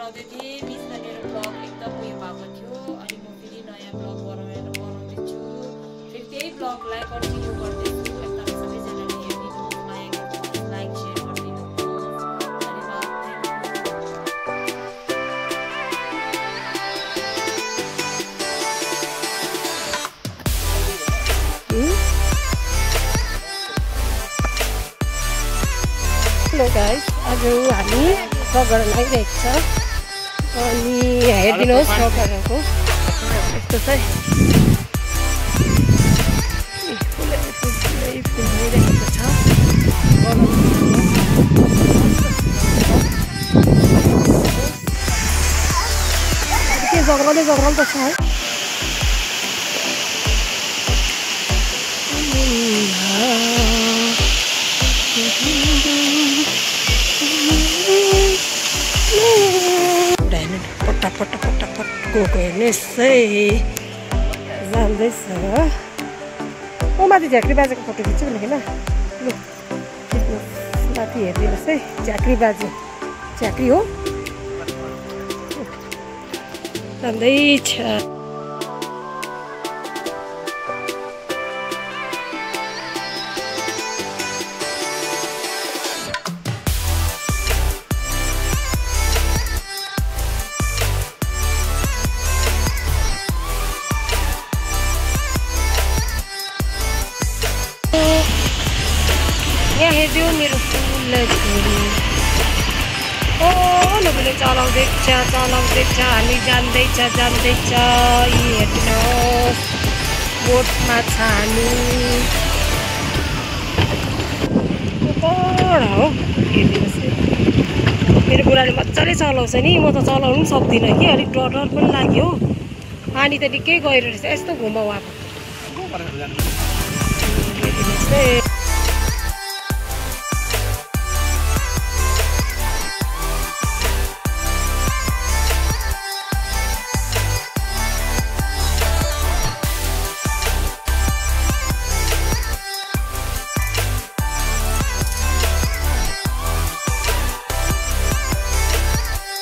गराउँदै थिएँ बिचमा मेरो ब्लग एकदम उयो भएको थियो अनि म फेरि नयाँ ब्लग बनाउँदैछु फेरि त्यही ब्लगलाई कन्टिन्यू गर्दैछु एकदम सबैजनाले हेरिदिनु लाइक सेयर गरिदिनु हेलो गाइस आज हामी सगरन आइरहेको छ अनि हेरिदिनुहोस् सगरनको यस्तो चाहिँ फुलिरहेको छ के जङ्गलै जङ्गल त छ है पट्टा गएको हेर्ने यसै जाँदैछ ओ माथि झाँक्री बाजेको फोटो खिच्छु भनेको ल माथि हेरिदिनुहोस् है झाँक्री बाजे झाँक्री हो जाँदैछ यहाँ हेरिदियो मेरो फुललाई छोरी ओ लोकले चलाउँदैछ हामी जान्दैछ यी हेरिदिनुहोस् बोटमा छ हामी बडा हो हेरिदिनुहोस् मेरो बुढाले मजाले चलाउँछ नि म त चलाउनु पनि सक्दिनँ कि अलिक डर पनि लाग्यो हो पानी त निकै गएर रहेछ यस्तो घुमाउ आएको हेरिदिनुहोस् है